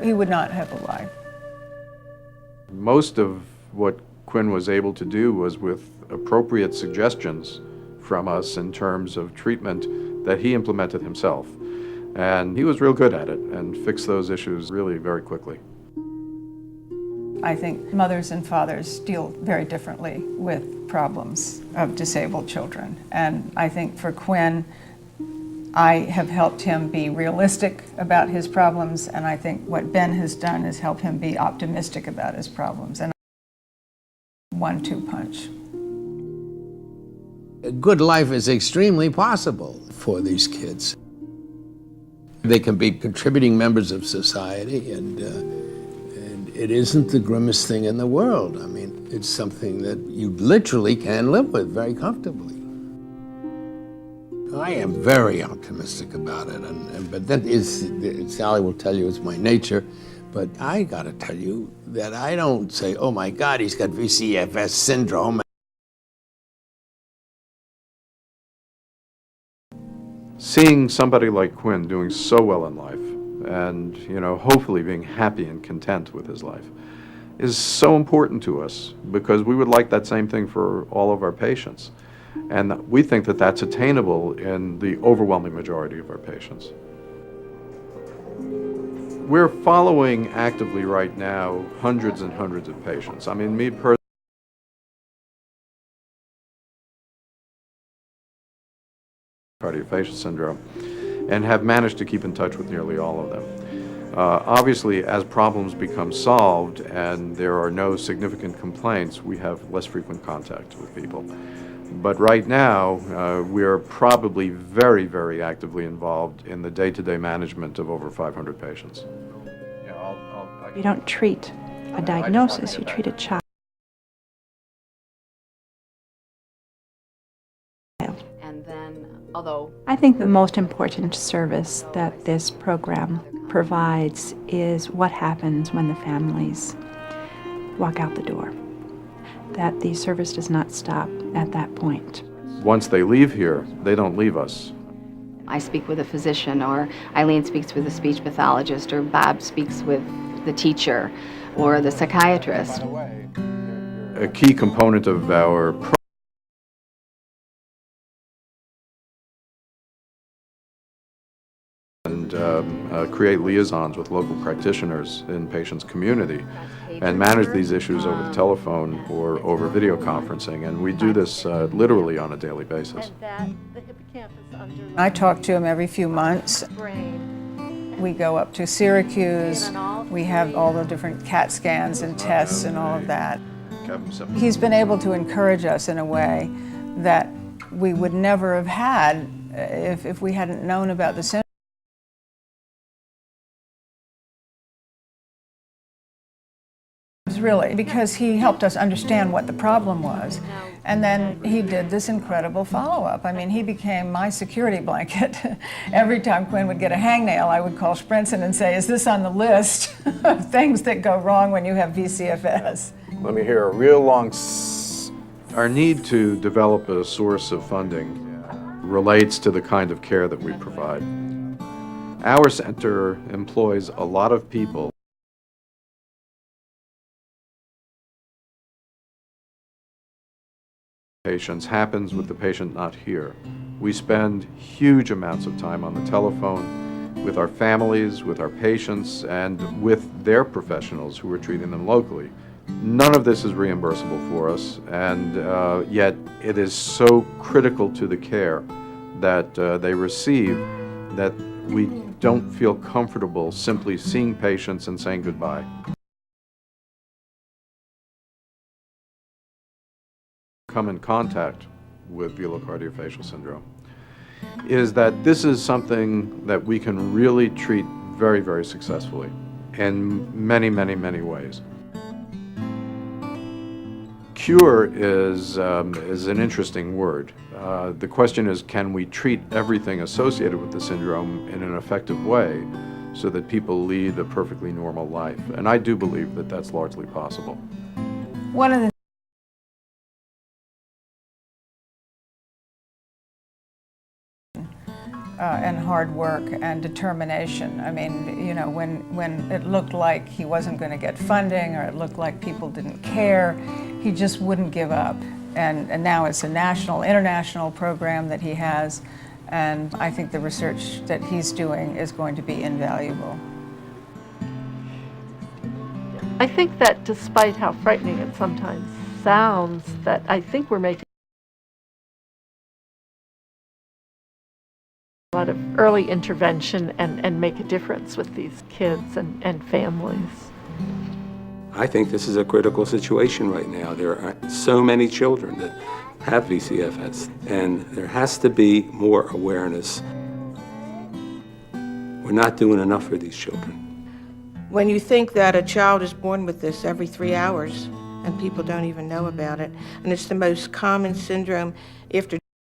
he would not have a life. Most of what Quinn was able to do was with appropriate suggestions from us in terms of treatment that he implemented himself. And he was real good at it and fixed those issues really very quickly. I think mothers and fathers deal very differently with problems of disabled children. And I think for Quinn, I have helped him be realistic about his problems, and I think what Ben has done is help him be optimistic about his problems. And 1-2 punch. A good life is extremely possible for these kids. They can be contributing members of society, and it isn't the grimmest thing in the world. I mean, it's something that you literally can live with very comfortably. I am very optimistic about it, but that is, Sally will tell you it's my nature, but I gotta tell you that I don't say, oh my God, he's got VCFS syndrome. Seeing somebody like Quinn doing so well in life and, hopefully being happy and content with his life is so important to us, because we would like that same thing for all of our patients. And we think that that's attainable in the overwhelming majority of our patients. We're following actively right now hundreds and hundreds of patients. I mean, me personally, cardiofacial syndrome, and have managed to keep in touch with nearly all of them. Obviously, as problems become solved and there are no significant complaints, we have less frequent contact with people. But right now, we are probably very, very actively involved in the day-to-day management of over 500 patients. You don't treat a diagnosis, you treat a child. And then, although I think the most important service that this program provides is what happens when the families walk out the door. That the service does not stop at that point. Once they leave here, they don't leave us. I speak with a physician, or Eileen speaks with a speech pathologist, or Bob speaks with the teacher or the psychiatrist. A key component of our create liaisons with local practitioners in patients' community and manage these issues over the telephone or over video conferencing, and we do this literally on a daily basis. I talk to him every few months. We go up to Syracuse, we have all the different CAT scans and tests and all of that. He's been able to encourage us in a way that we would never have had if we hadn't known about the syndrome. Really, because he helped us understand what the problem was. And then he did this incredible follow-up. I mean, he became my security blanket. Every time Quinn would get a hangnail, I would call Sprinson and say, is this on the list of things that go wrong when you have VCFS? Let me hear a real long s. Our need to develop a source of funding relates to the kind of care that we provide. Our center employs a lot of people. Patients happens with the patient not here. We spend huge amounts of time on the telephone with our families, with our patients, and with their professionals who are treating them locally. None of this is reimbursable for us, and yet it is so critical to the care that they receive that we don't feel comfortable simply seeing patients and saying goodbye. Come in contact with velocardiofacial syndrome is that this is something that we can really treat very, very successfully in many, many, many ways. Cure is an interesting word. The question is, can we treat everything associated with the syndrome in an effective way so that people lead a perfectly normal life? And I do believe that that's largely possible. One of the and hard hard work and determination. I mean, you know, when it looked like he wasn't going to get funding or it looked like people didn't care, he just wouldn't give up. And now it's a national, international program that he has, and I think the research that he's doing is going to be invaluable. I think that despite how frightening it sometimes sounds, that I think we're making a lot of early intervention and make a difference with these kids and families. I think this is a critical situation right now. There are so many children that have VCFS, and there has to be more awareness. We're not doing enough for these children. When you think that a child is born with this every 3 hours and people don't even know about it, and it's the most common syndrome after